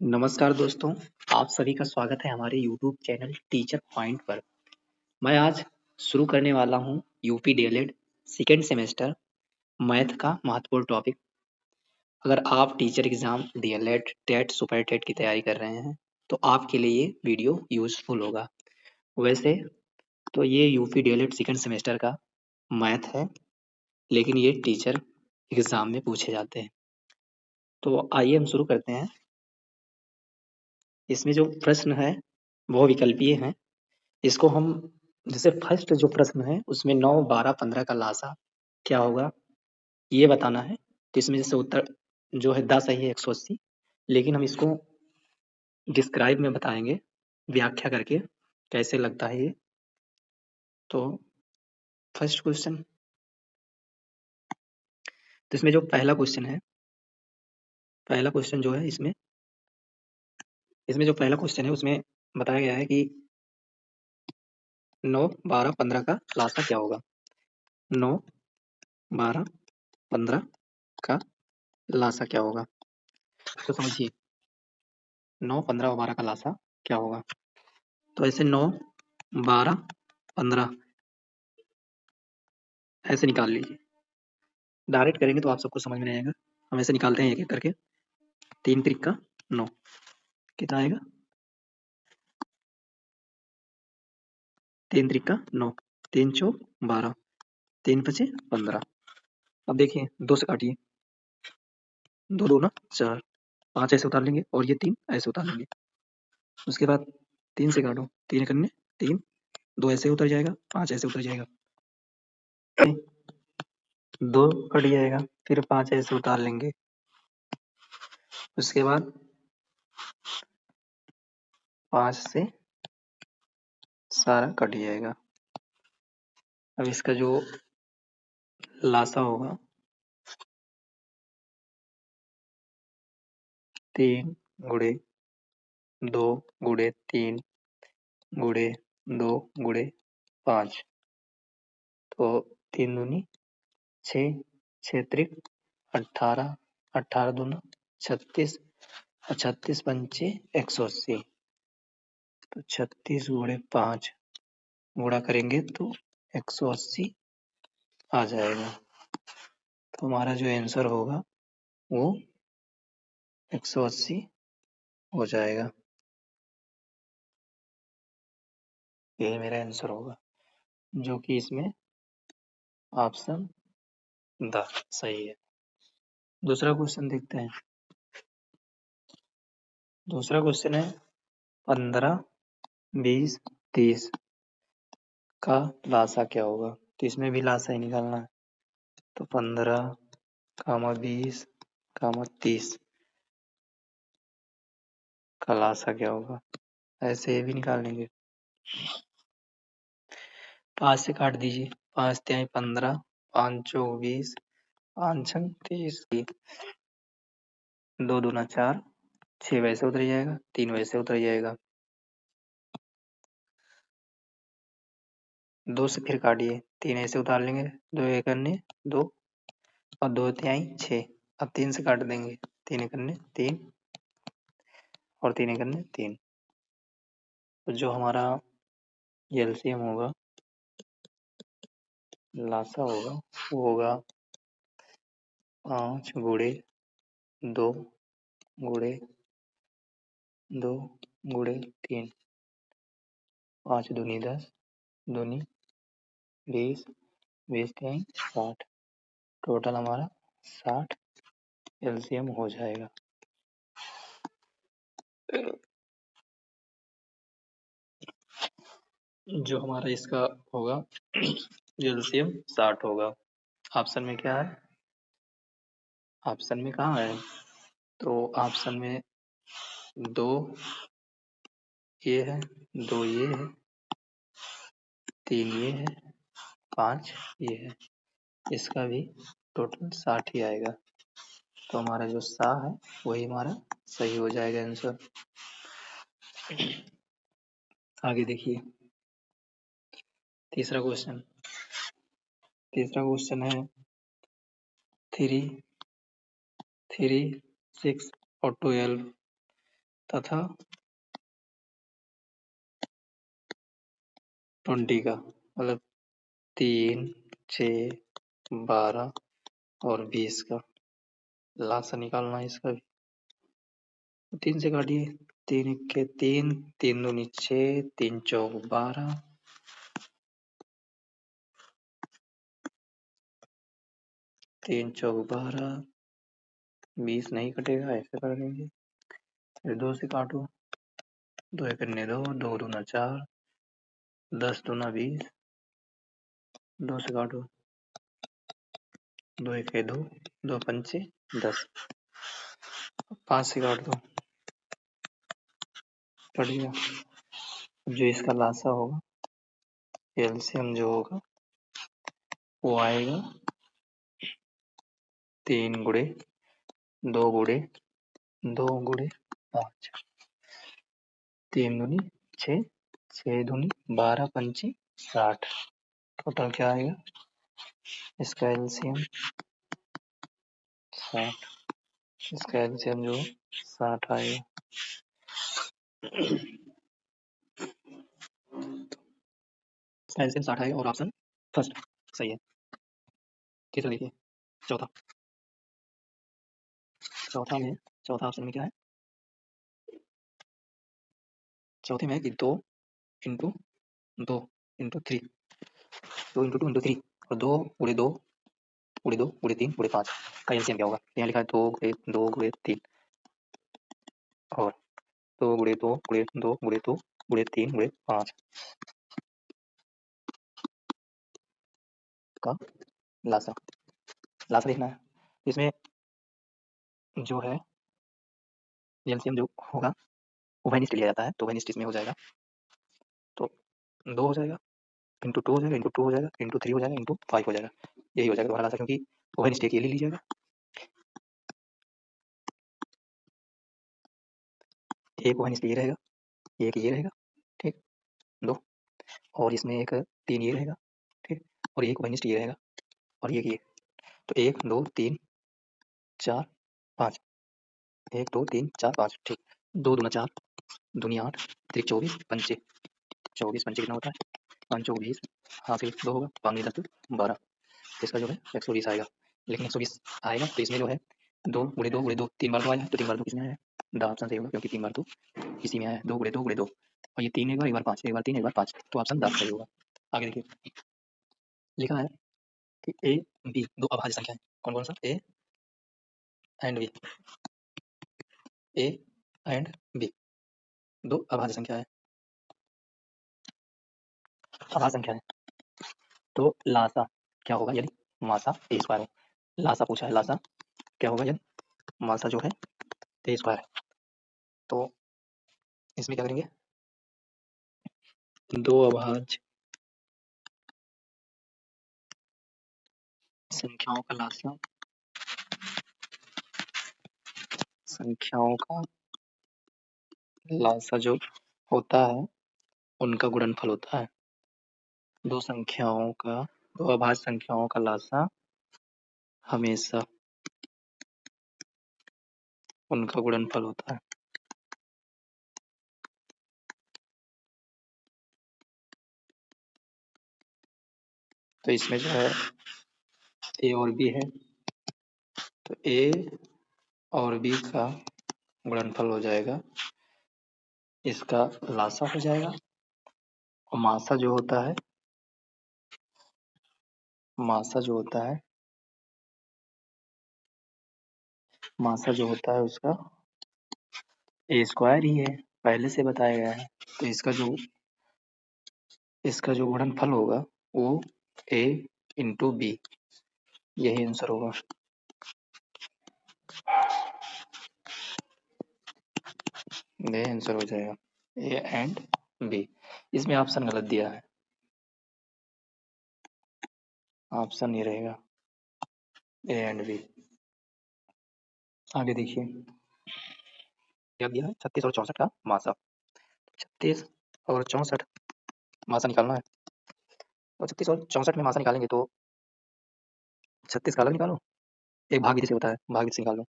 नमस्कार दोस्तों, आप सभी का स्वागत है हमारे यूट्यूब चैनल टीचर पॉइंट पर। मैं आज शुरू करने वाला हूँ UP DElEd second semester math का महत्वपूर्ण टॉपिक। अगर आप teacher exam DElEd, TET, super TET की तैयारी कर रहे हैं तो आपके लिए ये वीडियो यूजफुल होगा। वैसे तो ये यूपी डीएलएड सेकेंड सेमेस्टर का मैथ है, लेकिन ये टीचर एग्जाम में पूछे जाते हैं। तो आइए हम शुरू करते हैं। इसमें जो प्रश्न है वो विकल्पीय है। इसको हम जैसे फर्स्ट जो प्रश्न है उसमें 9, 12, 15 का लासा क्या होगा ये बताना है। तो इसमें जैसे उत्तर जो है 10 सही है 180, लेकिन हम इसको डिस्क्राइब में बताएंगे, व्याख्या करके कैसे लगता है ये। तो फर्स्ट क्वेश्चन, तो इसमें जो पहला क्वेश्चन है, पहला क्वेश्चन जो है इसमें इसमें जो पहला क्वेश्चन है उसमें बताया गया है कि 9, 12, 15 का लासा क्या होगा। 9, 12, 15 का लासा क्या होगा। तो समझिए 9, 15 और 12 का लासा क्या होगा। तो ऐसे 9, 12, 15 ऐसे निकाल लीजिए। डायरेक्ट करेंगे तो आप सबको समझ में नहीं आएगा। हम ऐसे निकालते हैं एक एक करके। 3 त्रिक का 9 कितना आएगा। 3 त्रिक का 9, 3 चौक 12, 3 पचे 15। अब देखिए 2 से काटिए, 2 दूना 4, 5 ऐसे उतार लेंगे और ये 3 ऐसे उतार लेंगे। उसके बाद 3 से काटो, 3 करने 3, 2 ऐसे उतर जाएगा, 5 ऐसे उतर जाएगा, 2 कट जाएगा, फिर 5 ऐसे उतार लेंगे। उसके बाद 5 से सारा कट जाएगा। अब इसका जो लासा होगा 3 गुणे 2 गुणे 3 गुणे 2 गुणे 5, तो 3 दूनी 6, 6 त्रिक 18, 18 दूना 36, 36 पंचे 180। तो 36 गुणे 5 गुणा करेंगे तो 180 आ जाएगा। तो हमारा जो आंसर होगा वो 180 हो जाएगा। यही मेरा आंसर होगा, जो कि इसमें ऑप्शन द सही है। दूसरा क्वेश्चन देखते हैं। दूसरा क्वेश्चन है 15, 20, 30 का लासा क्या होगा। तो इसमें भी लासा ही निकालना है। तो 15, 20, 30 का लासा क्या होगा। ऐसे ये भी निकाल लेंगे। 5 से काट दीजिए, 5 तिहाई 15, 5 चौक 20, 5 छंग 30, 2 दूना 4, 6 वैसे उतर जाएगा, 3 वैसे उतर जाएगा। 2 से फिर काटिए, 3 ऐसे उतार लेंगे, 2 एक अन्य 2 और 2 तिहाई 6। अब 3 से काट देंगे, 3 एक अन्य 3 और 3 एक अन्य 3। तो जो हमारा एलसीएम होगा, लासा होगा, वो होगा 5 गुणे 2 गुणे 2 गुणे 3, 5 दूनी 10, दूनी 20, 20 तिहाई 60। टोटल हमारा 60 एलसीएम हो जाएगा। जो हमारा इसका होगा एलसीएम 60 होगा। ऑप्शन में क्या है, ऑप्शन में कहाँ है। तो ऑप्शन में 2 ये है, 2 ये है, 3 ये है, 5 ये है। इसका भी टोटल 60 ही आएगा। तो हमारा जो सा है वही हमारा सही हो जाएगा आंसर। आगे देखिए तीसरा क्वेश्चन। तीसरा क्वेश्चन है 3, 3, 6 और 12 तथा 20 का, मतलब 3, 6, 12 और 20 का लासा निकालना है इसका भी। 3 से काटिए, 3 के 3, 3 दूनी 6, 3 चौक 12, 3 चौक 12, 20 नहीं कटेगा, ऐसे कर देंगे। फिर 2 से काटो, 2 एक 2, 2 दूना 4, 10 दूना 20, 2 से काटो, 2 एक 2, 2 पंचे 10, 5 से काट दो, कट गया। जो इसका लासा होगा, एलसीएम जो होगा वो आएगा 3 गुणे 2 गुणे 2 गुणे 5, 3 दूनी 6, 6 दूनी 12 पंची 60। टोटल क्या आएगा इसका एलसीएम 60। इसका एलसीएम जो 60 आएगा। इसका एलसीएम 60 आएगा और ऑप्शन फर्स्ट सही है। तीसरा देखिए, चौथा चौथा में चौथा ऑप्शन में क्या है, चौथे में है कि 2 इंटू 2 इंटू 3, 2 इंटू 2 इंटू 3 और 2 गुणे 2 गुणे 2 गुणे 3 गुणे 5 का एलसीएम क्या होगा। यहाँ लिखा है 2 गुणे 2 गुणे 3 और 2 गुणे 2 गुणे 2 गुणे 2 गुणे 3 गुणे 5 का लासा लासा देखना है। इसमें जो है एलसीएम जो होगा वो वेनिस्ट लिया जाता है, तो वेनिस्ट इसमें हो जाएगा, तो 2 हो जाएगा, इंटू 2 हो जाएगा, इंटू 2 हो जाएगा, इंटू 3 हो जाएगा, इंटू 5 हो जाएगा। यही हो जाएगा तुम्हारा लासा, क्योंकि वेनिस्ट एक ये ले लीजिएगा, एक वेनिस्ट ये रहेगा, एक ये रहेगा, ठीक, 2 और इसमें एक 3 ये रहेगा, ठीक, और एक वेनिस्ट ये रहेगा और ये तो 1 2 3 4 5, 1 2 3 4 5, ठीक। 2 दूना 4, दूनी 8, त्रिक 24, पंचे 24 पंचे कितना होता है 5 चौक 20, हासिल 2 होगा, 5 10 12, इसका जो है 120 आएगा। लेकिन 120 आएगा तो इसमें जो है 2 गुणे 2 गुणे 2 3 बार तो आया, तो 3 बार 2 किसमें आया है, द ऑप्शन सही होगा, क्योंकि 3 बार तो इसी में आया है, 2 गुणे 2 गुणे 2 और ये 3 एक बार 5, एक बार 3 एक बार 5, तो ऑप्शन द सही होगा। आगे देखिए, लिखा है कि ए बी दो अभाज्य संख्या है। कौन कौन सा, A and B, A and B दो अभाज्य संख्या है, अभाज्य संख्या है। तो लासा क्या होगा यदि मासा ए स्क्वायर हो। लासा पूछा है, लासा क्या होगा यदि मासा जो है ए स्क्वायर है। तो इसमें क्या करेंगे, दो अभाज्य संख्याओं का लासा, संख्याओं का लासा जो होता है उनका गुणनफल होता है। दो संख्याओं का, दो अभाज्य संख्याओं का लासा हमेशा उनका गुणनफल होता है। तो इसमें जो है ए और बी है, तो ए और बी का गुणनफल हो जाएगा, इसका लासा हो जाएगा। और मासा जो होता है, मासा जो होता है, मासा जो होता है उसका ए स्क्वायर ही है, पहले से बताया गया है। तो इसका जो गुणनफल होगा वो ए इंटू बी, यही आंसर होगा। ये आंसर हो जाएगा ए एंड बी। इसमें ऑप्शन गलत दिया है, ऑप्शन ये रहेगा ए एंड बी। आगे देखिए, क्या दिया है 36 और 64 का मासा। 36 और 64 मासा निकालना है, तो 36 और 64 में मासा निकालेंगे तो 36 का अलग निकालो, एक भाग विधि से होता है, भाग विधि से निकाल लो।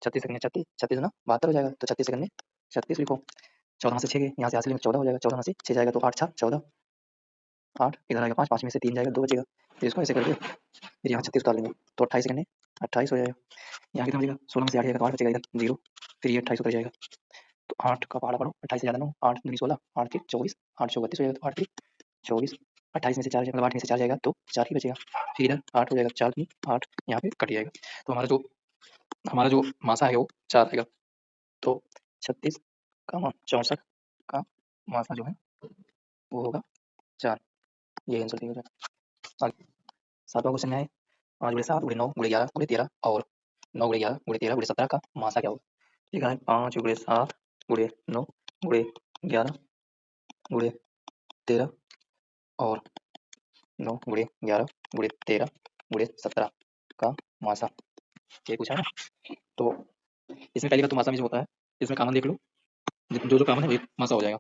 36 सेकंड 36 36 ना 72 हो जाएगा, तो 36 सेकंड में 36 लिखो। 14 में से 6 गए, यहाँ से लेंगे 14 हो जाएगा। 14 में से 6 जाएगा तो 8 छक 14, 8 इधर आएगा 5, 5 में से 3 जाएगा 2 बचेगा। फिर इसको ऐसे करके फिर यहाँ 36 उतार लेंगे तो 28 सेकंड 28 हो जाएगा। यहाँ कितना बचेगा? 16 में से 8 जाएगा तो 8 बचेगा इधर 0, फिर ये 28 उतर जाएगा। तो 8 का पहाड़ा पढ़ो, 28 से ज़्यादा 9, 8 दूनी 16, 8 3 24, 8 चौक 32 हो जाएगा तो 8 3 24, 28 में से 4 मतलब 8 में से 4 जाएगा तो 4 ही बचेगा। फिर इधर 8 हो जाएगा, 4 दूनी 8, यहाँ पे कट जाएगा। तो हमारा जो मासा है वो 4 आएगा। तो 36 का 64 का मासा जो है वो होगा 4। ये आंसर ठीक हो जाएगा। आगे 7वां क्वेश्चन है 5 गुणे 7 गुणे 9 गुणे 11 गुणे 13 और 9 गुणे 11 गुणे 13 गुणे 17 का मासा क्या होगा? ठीक है, 5 गुणे 7 गुणे 9 गुणे 11 गुणे 13 और 9 गुणे 11 गुणे 13 गुणे 17 का मासा, ये पूछा है ना। तो इसमें पहली बात तो मासा में जो होता है इसमें कॉमन देख लो, जो कॉमन है वो मासा हो जाएगा।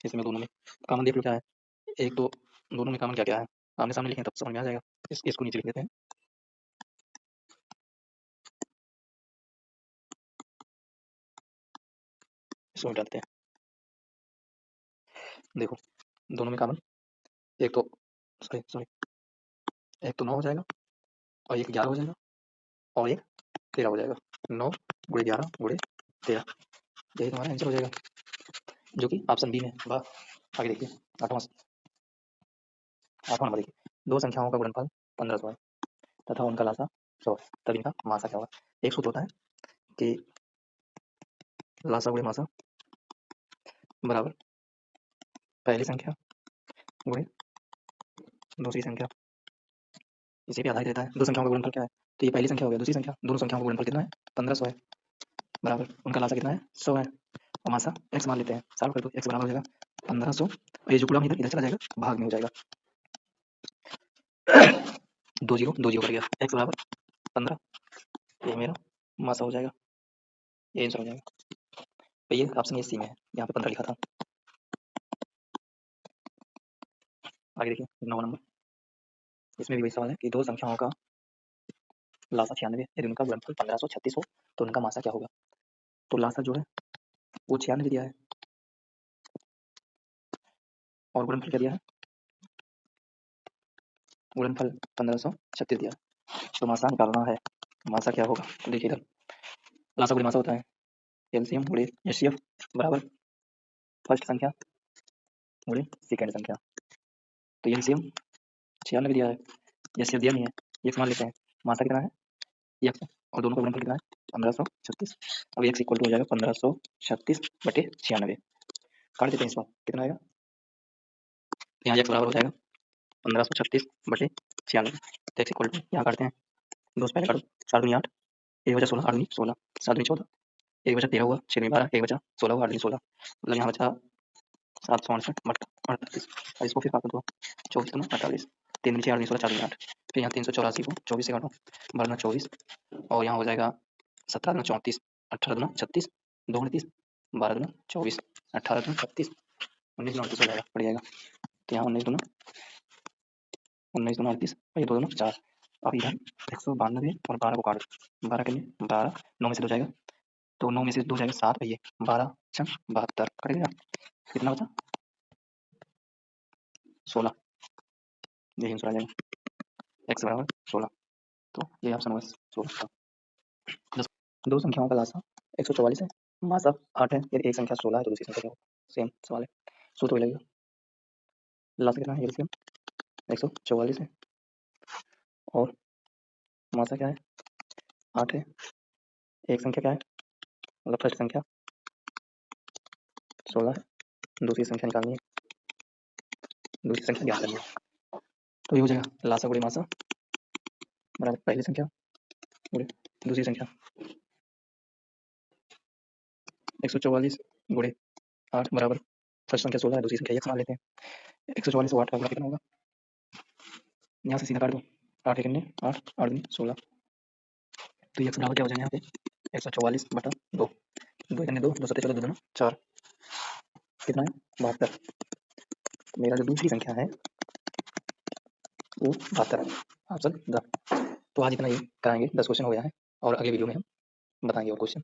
इसमें दोनों में कॉमन देख लो क्या है, एक तो दोनों में कॉमन क्या क्या है आमने सामने लिखें तब समझ में आ जाएगा। इसको नीचे लिख देते हैं, इसको डालते हैं। देखो दोनों में कॉमन एक तो सॉरी सॉरी एक तो 9 हो जाएगा और एक 11 हो जाएगा और एक 13 हो जाएगा। 9 गुणे 11 गुणे 13, यही तुम्हारा आंसर हो जाएगा जो कि ऑप्शन बी में। वाह, आगे देखिए 8वां नंबर देखिए, दो संख्याओं का गुणनफल 1500 है तथा उनका लासा 100 है, तब इनका मासा क्या होगा? एक सूत्र होता है कि लासा गुणे मासा बराबर पहली संख्या गुणे दूसरी संख्या, इसी पे आधारित रहता है। दो संख्याओं का गुणनफल क्या है? तो ये पहली संख्या हो गया, दूसरी संख्या, दोनों संख्याओं का गुणनफल कितना है? 1500 है बराबर उनका लासा कितना है? 100 है और मासा x मान लेते हैं, सॉल्व कर दो, x बराबर हो जाएगा 1500 और ये जो गुणा इधर इधर चला जाएगा, भाग में हो जाएगा 2 0 2 0 कर गया, x बराबर 15, ये मेरा मासा हो जाएगा, ये आंसर हो जाएगा। तो ये ऑप्शन ए सी में है, यहाँ पे 15 लिखा था। आगे देखिए 9 नंबर, इसमें भी वही सवाल है कि दो संख्याओं का लासा 96 यदि उनका गुणनफल 1536 हो तो उनका मासा क्या होगा? तो लासा जो है वो 96 दिया है और गुणनफल क्या दिया है? गुणनफल 1536 दिया है, तो मासा निकालना है। मासा क्या होगा? तो देखिए इधर लासा गुणे मासा होता है एलसीएम गुणे एचसीएफ बराबर फर्स्ट संख्या गुणे सेकंड संख्या। तो एलसीएम 96 दिया है, एचसीएफ दिया नहीं है, ये मान लेते हैं। मासा कितना है? एक्स, और दोनों का गुणनफल कितना है? 1536। अब एक्स इक्वल टू हो जाएगा 1536 बटे 96, काट देते हैं इसको, कितना आएगा? यहाँ एक्स बराबर हो जाएगा 1536 बटे 96, तो एक्स इक्वल टू यहाँ काटते हैं, दो से पहले काटो, 4 दूनी 8, एक बचा 16, 8 दूनी 16, 7 दूनी 14, एक बचा 13 हुआ, 6 दूनी 12, एक बचा 16 हुआ, 8 दूनी 16, मतलब यहाँ बचा 768 बट 38, और इसको फिर काट दो 24 दूना 48, 3 दूनी 6, 8 दूनी 16, 4 दूनी 8, फिर यहाँ 384 को 24 से काटो, 12 24 और यहाँ हो जाएगा 17 दूना 34, 18 दूना 36, 2 29, 12 दूना 24, 18 दूना 36, 19 दूना 38 हो जाएगा, पड़ जाएगा। तो यहाँ 19 दूना 38 और ये 2 दूना 4, अब इधर 192 और 12 को काट, 12 के लिए 12, 9 में से 2 जाएगा तो 9 में से 2 जाएगा 7, और ये 12 छः 72 कट गया, कितना बचा? 16, यही आंसर आ जाएगा x बराबर 16, तो ये ऑप्शन होगा 16 का। दो संख्याओं का लासा 144 है, मासा 8 है, यदि एक संख्या 16 है तो दूसरी संख्या क्या होगा? सेम सवाल है, सूत्र वही लगेगा। लासा कितना है? एलसीएम 144 है और मासा क्या है? 8 है, एक संख्या क्या है मतलब फर्स्ट संख्या 16 है, दूसरी संख्या निकालनी है, दूसरी संख्या ज्ञात करनी है, तो ये हो जाएगा लासा गुणे मासा बराबर पहली संख्या गुणे दूसरी संख्या 144 गुणे 8 बराबर फर्स्ट संख्या 16 है, दूसरी संख्या 1 मान लेते हैं। 144 को 8 का गुणा कितना होगा? यहाँ से सीधा काट दो, 8 एक 8 8 दूनी 16, तो x बराबर क्या हो जाएगा यहाँ पे 144 बटा 2, 2 एक 2, 2 सत्ते 14, 2 दूना 4, कितना है? 72, मेरा जो दूसरी संख्या है वो 72 है, ऑप्शन द। तो आज इतना ही कराएंगे, 10 क्वेश्चन हो गया है और अगले वीडियो में हम बताएंगे और क्वेश्चन।